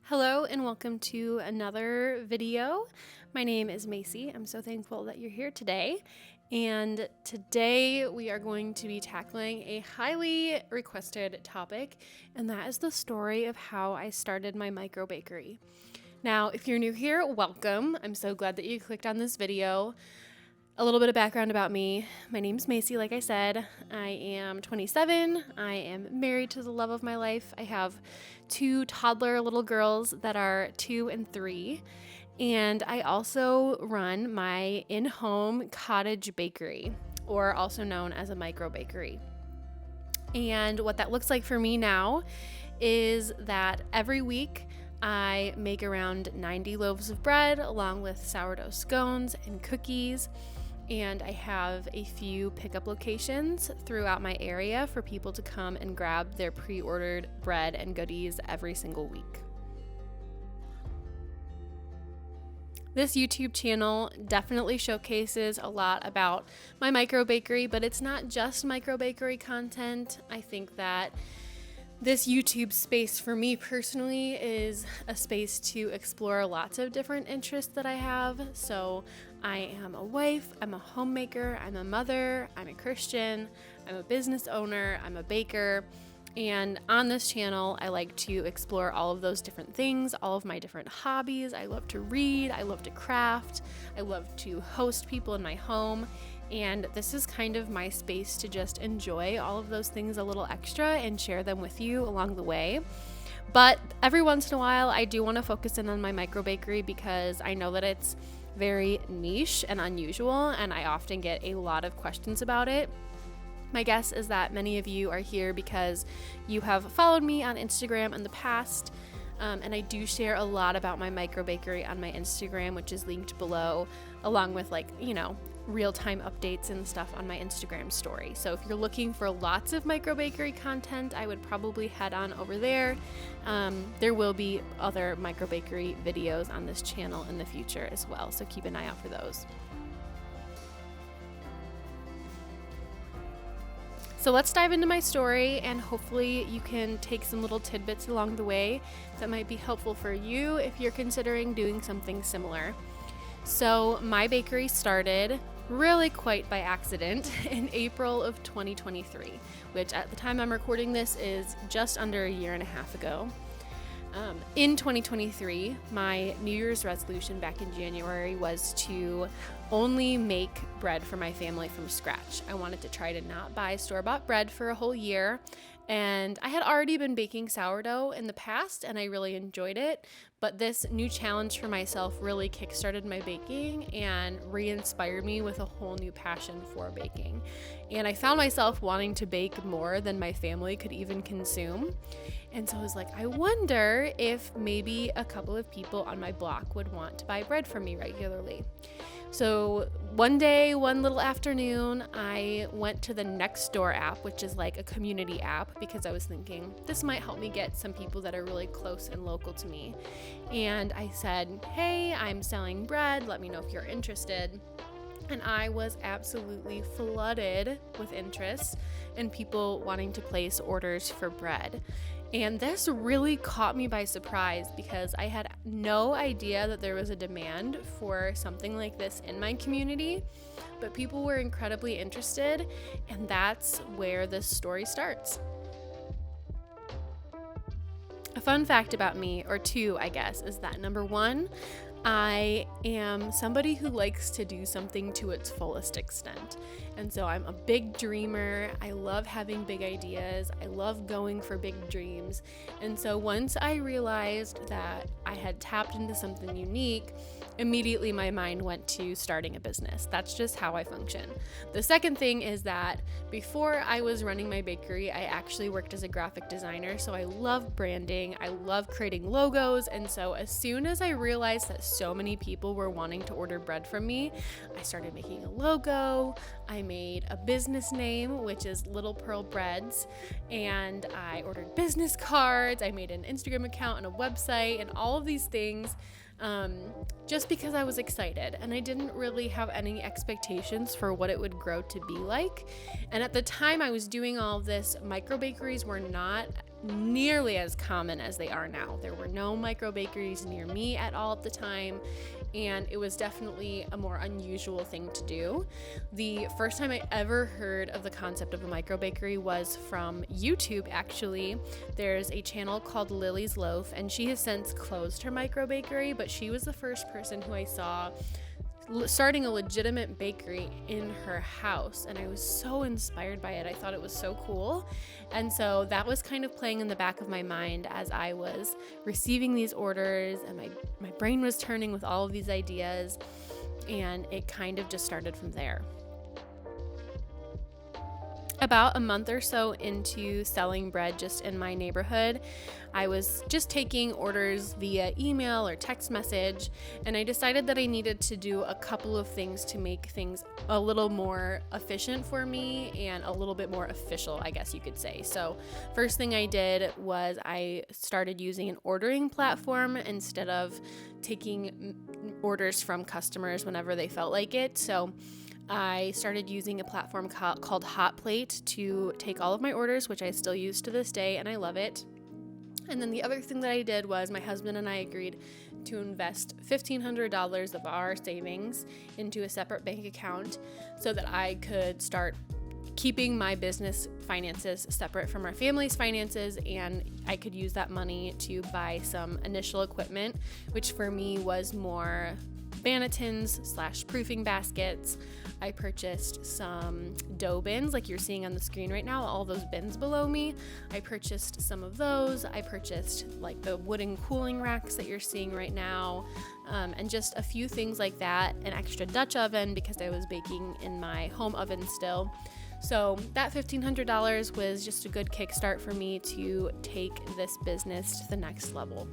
Hello and welcome to another video. My name is Macy. I'm so thankful that you're here today. And today we are going to be tackling a highly requested topic, and that is the story of how I started my micro bakery. Now, if you're new here, welcome. I'm so glad that you clicked on this video. A little bit of background about me. My name's Macy, like I said. I am 27. I am married to the love of my life. I have two toddler little girls that are 2 and 3. And I also run my in-home cottage bakery, or also known as a micro bakery. And what that looks like for me now is that every week I make around 90 loaves of bread along with sourdough scones and cookies. And I have a few pickup locations throughout my area for people to come and grab their pre-ordered bread and goodies every single week. This YouTube channel definitely showcases a lot about my micro bakery, but it's not just micro bakery content. I think that this YouTube space for me personally is a space to explore lots of different interests that I have. So I am a wife, I'm a homemaker, I'm a mother, I'm a Christian, I'm a business owner, I'm a baker. And on this channel, I like to explore all of those different things, all of my different hobbies. I love to read, I love to craft, I love to host people in my home. And this is kind of my space to just enjoy all of those things a little extra and share them with you along the way. But every once in a while, I do want to focus in on my micro bakery because I know that it's very niche and unusual, and I often get a lot of questions about it. My guess is that many of you are here because you have followed me on Instagram in the past, and I do share a lot about my micro bakery on my Instagram, which is linked below, along with real-time updates and stuff on my Instagram story. So if you're looking for lots of micro bakery content, I would probably head on over there. There will be other micro bakery videos on this channel in the future as well, so keep an eye out for those. So let's dive into my story, and hopefully you can take some little tidbits along the way that might be helpful for you if you're considering doing something similar. So my bakery started really quite by accident in April of 2023, which at the time I'm recording this is just under a year and a half ago. In 2023, my New Year's resolution back in January was to only make bread for my family from scratch. I wanted to try to not buy store-bought bread for a whole year. And I had already been baking sourdough in the past, and I really enjoyed it. But this new challenge for myself really kickstarted my baking and re-inspired me with a whole new passion for baking. And I found myself wanting to bake more than my family could even consume. And so I was like, I wonder if maybe a couple of people on my block would want to buy bread from me regularly. So one day, one little afternoon, I went to the Nextdoor app, which is like a community app, because I was thinking this might help me get some people that are really close and local to me. And I said, hey, I'm selling bread. Let me know if you're interested. And I was absolutely flooded with interest and people wanting to place orders for bread. And this really caught me by surprise because I had no idea that there was a demand for something like this in my community, but people were incredibly interested, and that's where this story starts. A fun fact about me, or two, I guess, is that number one, I am somebody who likes to do something to its fullest extent. And so I'm a big dreamer. I love having big ideas. I love going for big dreams. And so once I realized that I had tapped into something unique, immediately my mind went to starting a business. That's just how I function. The second thing is that before I was running my bakery, I actually worked as a graphic designer. So I love branding. I love creating logos. And so as soon as I realized that so many people were wanting to order bread from me, I started making a logo. I made a business name, which is Little Pearl Breads, and I ordered business cards. I made an Instagram account and a website and all of these things. just because I was excited and I didn't really have any expectations for what it would grow to be like. And at the time I was doing all of this, micro bakeries were not nearly as common as they are now. There were no micro bakeries near me at all at the time, and it was definitely a more unusual thing to do. The first time I ever heard of the concept of a micro bakery was from YouTube, actually. There's a channel called Lily's Loaf, and she has since closed her micro bakery, but she was the first person who I saw starting a legitimate bakery in her house, and I was so inspired by it. I thought it was so cool, and so that was kind of playing in the back of my mind as I was receiving these orders, and my brain was turning with all of these ideas, and it kind of just started from there. About a month or so into selling bread just in my neighborhood, I was just taking orders via email or text message, and I decided that I needed to do a couple of things to make things a little more efficient for me and a little bit more official, I guess you could say. So first thing I did was I started using an ordering platform instead of taking orders from customers whenever they felt like it. So I started using a platform called Hotplate to take all of my orders, which I still use to this day, and I love it. And then the other thing that I did was my husband and I agreed to invest $1,500 of our savings into a separate bank account so that I could start keeping my business finances separate from our family's finances, and I could use that money to buy some initial equipment, which for me was more bannetons / proofing baskets. I purchased some dough bins like you're seeing on the screen right now, all those bins below me. I purchased some of those. I purchased like the wooden cooling racks that you're seeing right now, and just a few things like that. An extra Dutch oven because I was baking in my home oven still. So that $1,500 was just a good kickstart for me to take this business to the next level.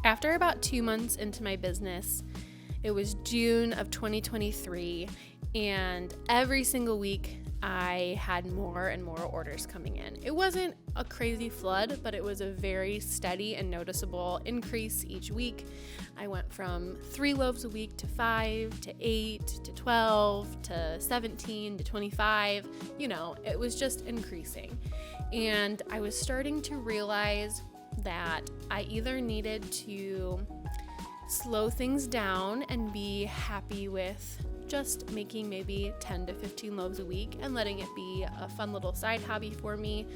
After about 2 months into my business, it was June of 2023, and every single week I had more and more orders coming in. It wasn't a crazy flood, but it was a very steady and noticeable increase each week. I went from 3 loaves a week to 5 to 8 to 12 to 17 to 25. You know, it was just increasing. And I was starting to realize that I either needed to slow things down and be happy with just making maybe 10 to 15 loaves a week and letting it be a fun little side hobby for me,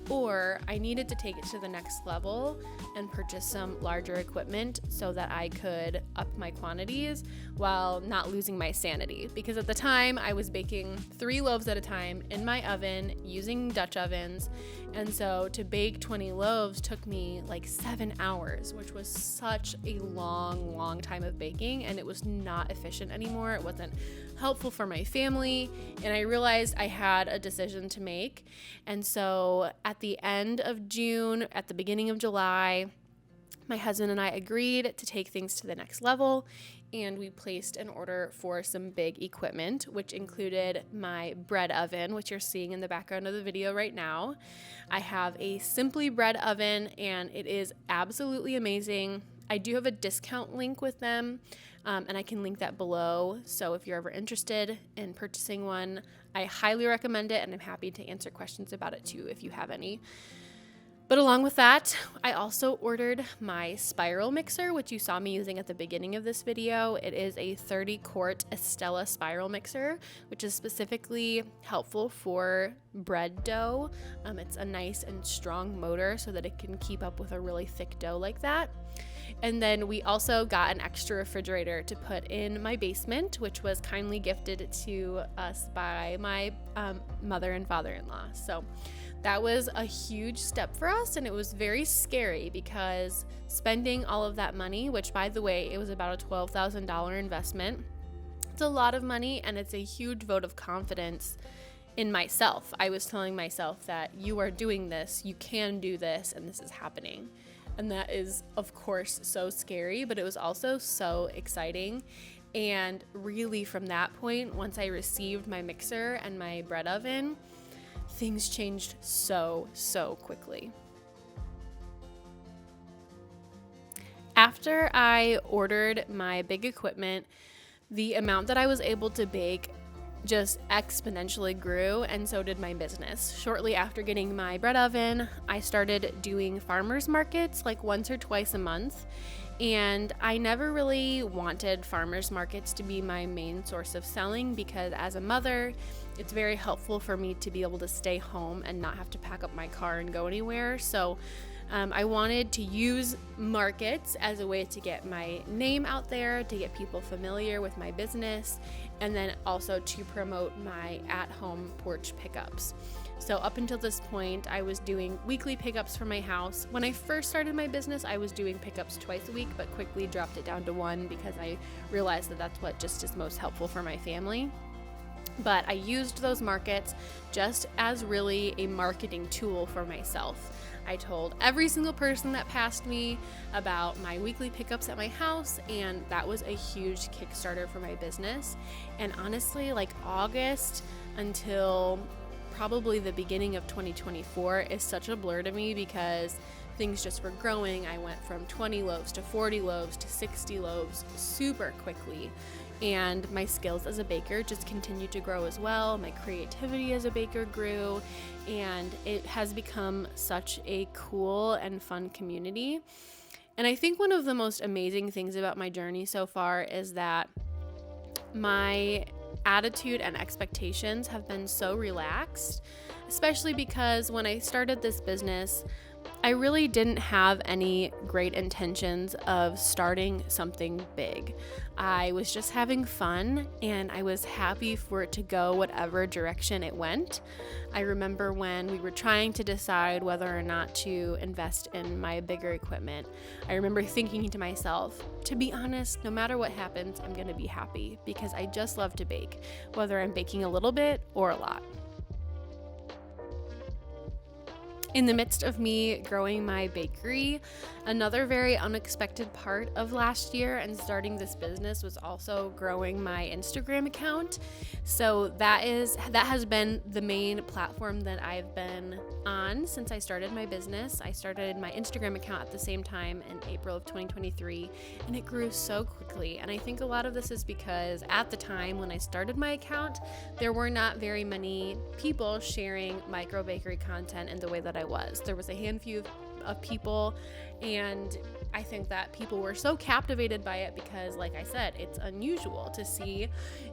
or I needed to take it to the next level and purchase some larger equipment so that I could up my quantities while not losing my sanity. Because at the time I was baking 3 loaves at a time in my oven using Dutch ovens, and so to bake 20 loaves took me like 7 hours, which was such a long time of baking, and it was not efficient anymore. It wasn't helpful for my family, and I realized I had a decision to make. And so at the end of June, at the beginning of July, my husband and I agreed to take things to the next level, and we placed an order for some big equipment, which included my bread oven, which you're seeing in the background of the video right now. I have a Simply Bread oven, and it is absolutely amazing. I do have a discount link with them, and I can link that below. So if you're ever interested in purchasing one, I highly recommend it, and I'm happy to answer questions about it too if you have any. But along with that, I also ordered my spiral mixer, which you saw me using at the beginning of this video. It is a 30-quart Estella spiral mixer, which is specifically helpful for bread dough. It's a nice and strong motor so that it can keep up with a really thick dough like that. And then we also got an extra refrigerator to put in my basement, which was kindly gifted to us by my mother and father-in-law. So that was a huge step for us, and it was very scary because spending all of that money, which by the way, it was about a $12,000 investment. It's a lot of money, and it's a huge vote of confidence in myself. I was telling myself that you are doing this, you can do this, and this is happening. And that is, of course, so scary, but it was also so exciting. And really from that point, once I received my mixer and my bread oven, things changed so quickly. after I ordered my big equipment, the amount that I was able to bake just exponentially grew, and so did my business. Shortly after getting my bread oven, I started doing farmers markets like once or twice a month. And I never really wanted farmers markets to be my main source of selling because as a mother, it's very helpful for me to be able to stay home and not have to pack up my car and go anywhere. So I wanted to use markets as a way to get my name out there, to get people familiar with my business, and then also to promote my at-home porch pickups. So up until this point, I was doing weekly pickups for my house. When I first started my business, I was doing pickups twice a week, but quickly dropped it down to one because I realized that that's what just is most helpful for my family. But I used those markets just as really a marketing tool for myself. I told every single person that passed me about my weekly pickups at my house, and that was a huge Kickstarter for my business. And honestly, like August until probably the beginning of 2024 is such a blur to me because things just were growing. I went from 20 loaves to 40 loaves to 60 loaves super quickly. And my skills as a baker just continued to grow as well. My creativity as a baker grew, and it has become such a cool and fun community. And I think one of the most amazing things about my journey so far is that my attitude and expectations have been so relaxed, especially because when I started this business, I really didn't have any great intentions of starting something big. I was just having fun, and I was happy for it to go whatever direction it went. I remember when we were trying to decide whether or not to invest in my bigger equipment, I remember thinking to myself, to be honest, no matter what happens, I'm going to be happy because I just love to bake, whether I'm baking a little bit or a lot. In the midst of me growing my bakery, another very unexpected part of last year and starting this business was also growing my Instagram account. So that has been the main platform that I've been on since I started my business. I started my Instagram account at the same time in April of 2023, and it grew so quickly. And I think a lot of this is because at the time when I started my account, there were not very many people sharing micro bakery content in the way that I was. There was a handful of people, and I think that people were so captivated by it because, like I said, it's unusual to see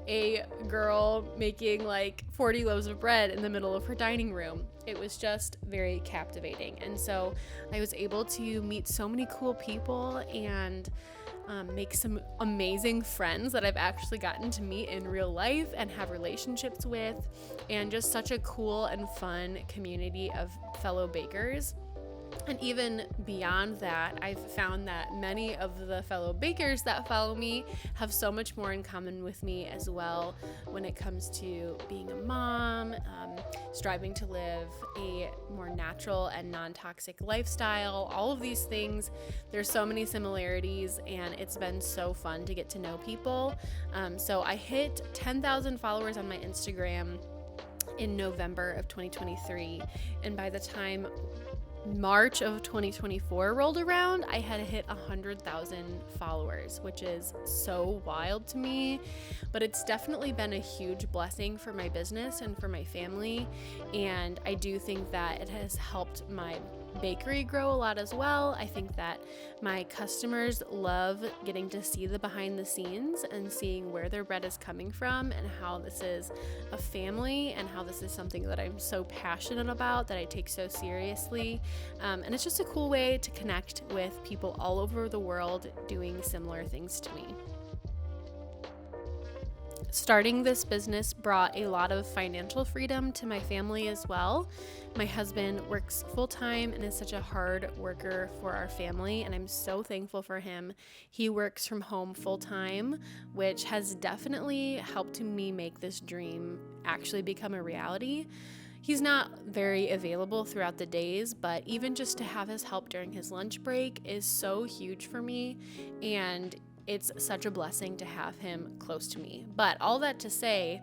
a girl making like 40 loaves of bread in the middle of her dining room. It was just very captivating. And so I was able to meet so many cool people and make some amazing friends that I've actually gotten to meet in real life and have relationships with, and just such a cool and fun community of fellow bakers. And even beyond that, I've found that many of the fellow bakers that follow me have so much more in common with me as well when it comes to being a mom, striving to live a more natural and non-toxic lifestyle. All of these things, there's so many similarities, and it's been so fun to get to know people. So I hit 10,000 followers on my Instagram in November of 2023, and by the time March of 2024 rolled around, I had hit 100,000 followers, which is so wild to me, but it's definitely been a huge blessing for my business and for my family, and I do think that it has helped my bakery grow a lot as well. I think that my customers love getting to see the behind the scenes and seeing where their bread is coming from and how this is a family and how this is something that I'm so passionate about, that I take so seriously. And it's just a cool way to connect with people all over the world doing similar things to me. Starting this business brought a lot of financial freedom to my family as well. My husband works full-time and is such a hard worker for our family, and I'm so thankful for him. He works from home full-time, which has definitely helped me make this dream actually become a reality. He's not very available throughout the days, but even just to have his help during his lunch break is so huge for me, and it's such a blessing to have him close to me. But all that to say,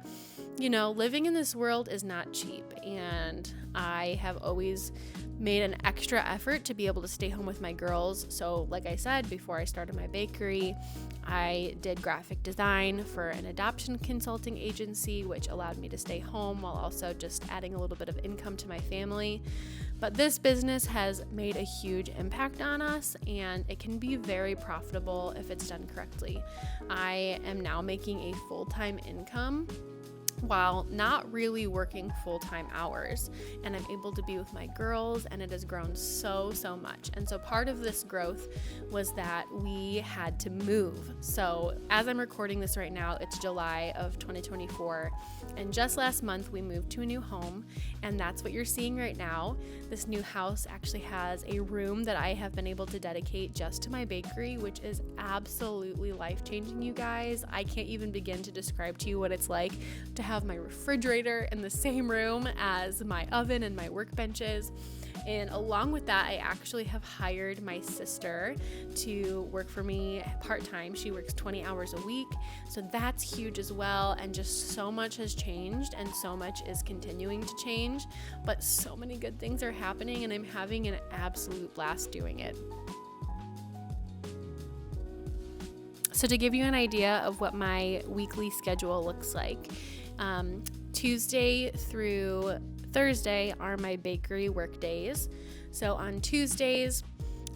living in this world is not cheap, and I have always made an extra effort to be able to stay home with my girls. So like I said, before I started my bakery, I did graphic design for an adoption consulting agency, which allowed me to stay home while also just adding a little bit of income to my family. But this business has made a huge impact on us, and it can be very profitable if it's done correctly. I am now making a full-time income while not really working full-time hours, and I'm able to be with my girls, and it has grown so much. And so part of this growth was that we had to move. So as I'm recording this right now, it's July of 2024, and just last month we moved to a new home, and that's what you're seeing right now. This new house actually has a room that I have been able to dedicate just to my bakery, which is absolutely life-changing, you guys. I can't even begin to describe to you what it's like to have my refrigerator in the same room as my oven and my workbenches. And along with that, I actually have hired my sister to work for me part-time. She works 20 hours a week, so that's huge as well. And just so much has changed, and so much is continuing to change, but so many good things are happening, and I'm having an absolute blast doing it. So to give you an idea of what my weekly schedule looks like, Tuesday through Thursday are my bakery work days. So on Tuesdays,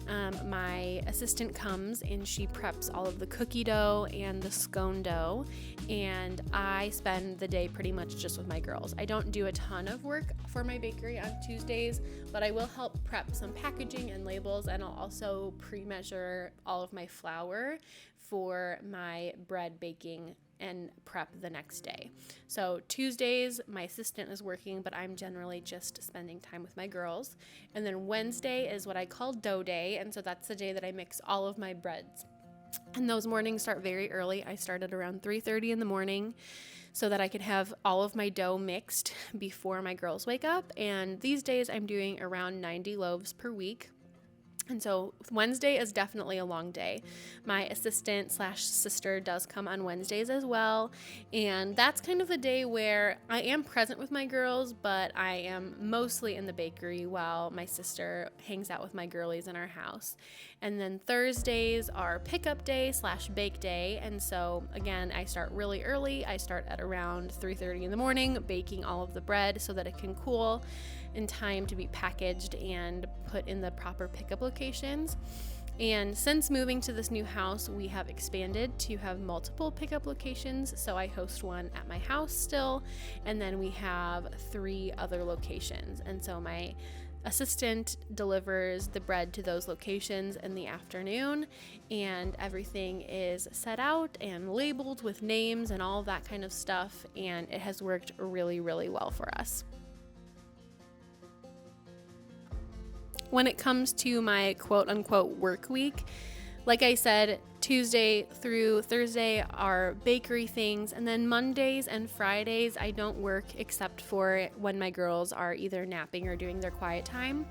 my assistant comes and she preps all of the cookie dough and the scone dough, and I spend the day pretty much just with my girls. I don't do a ton of work for my bakery on Tuesdays, but I will help prep some packaging and labels, and I'll also pre-measure all of my flour for my bread baking and prep the next day. So Tuesdays, my assistant is working, but I'm generally just spending time with my girls. And then Wednesday is what I call dough day, and so that's the day that I mix all of my breads. And those mornings start very early. I start at around 3:30 in the morning so that I could have all of my dough mixed before my girls wake up. And these days I'm doing around 90 loaves per week. And so Wednesday is definitely a long day. My assistant/sister does come on Wednesdays as well. And that's kind of the day where I am present with my girls, but I am mostly in the bakery while my sister hangs out with my girlies in our house. And then Thursdays are pickup day/bake day. And so again, I start really early. I start at around 3:30 in the morning, baking all of the bread so that it can cool in time to be packaged and put in the proper pickup locations. And since moving to this new house, we have expanded to have multiple pickup locations. So I host one at my house still, and then we have 3 other locations. And so my assistant delivers the bread to those locations in the afternoon, and everything is set out and labeled with names and all that kind of stuff, and it has worked really well for us. When it comes to my quote-unquote work week, like I said, Tuesday through Thursday are bakery things, and then Mondays and Fridays I don't work except for when my girls are either napping or doing their quiet time.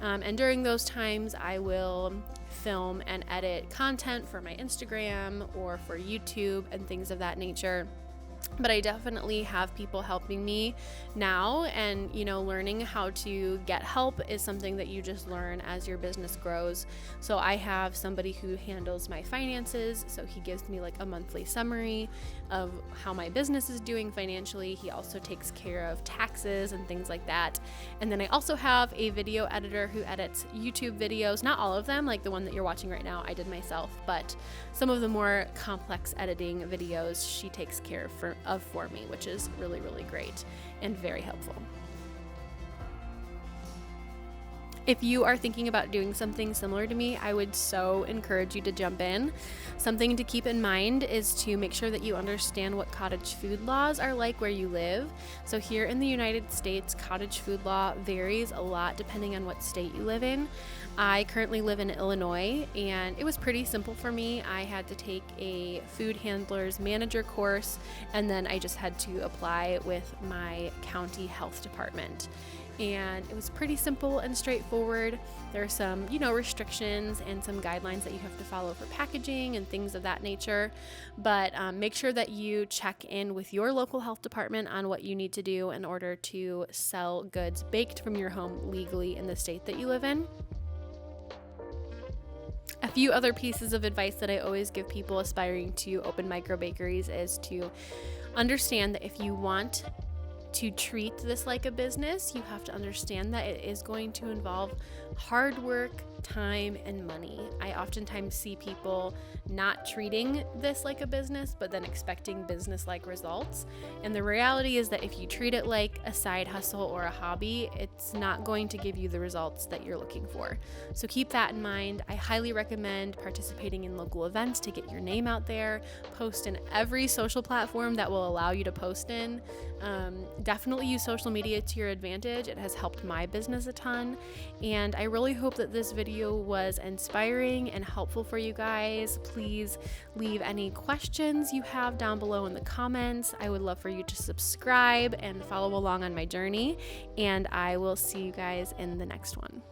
And during those times I will film and edit content for my Instagram or for YouTube and things of that nature. But I definitely have people helping me now, and learning how to get help is something that you just learn as your business grows. So I have somebody who handles my finances, so he gives me like a monthly summary of how my business is doing financially. He also takes care of taxes and things like that. And then I also have a video editor who edits YouTube videos. Not all of them, like the one that you're watching right now I did myself, but some of the more complex editing videos she takes care of for me, which is really great and very helpful. If you are thinking about doing something similar to me, I would so encourage you to jump in. Something to keep in mind is to make sure that you understand what cottage food laws are like where you live. So here in the United States, cottage food law varies a lot depending on what state you live in. I currently live in Illinois, and it was pretty simple for me. I had to take a food handler's manager course, and then I just had to apply with my county health department. and it was pretty simple and straightforward. There are some, restrictions and some guidelines that you have to follow for packaging and things of that nature, but make sure that you check in with your local health department on what you need to do in order to sell goods baked from your home legally in the state that you live in. A few other pieces of advice that I always give people aspiring to open micro bakeries is to understand that if you want to treat this like a business, you have to understand that it is going to involve hard work, time, and money. I oftentimes see people not treating this like a business, but then expecting business-like results. And the reality is that if you treat it like a side hustle or a hobby, it's not going to give you the results that you're looking for. So keep that in mind. I highly recommend participating in local events to get your name out there. Post in every social platform that will allow you to post in. Definitely use social media to your advantage. It has helped my business a ton. And I really hope that this video was inspiring and helpful for you guys. Please leave any questions you have down below in the comments. I would love for you to subscribe and follow along on my journey. And I will see you guys in the next one.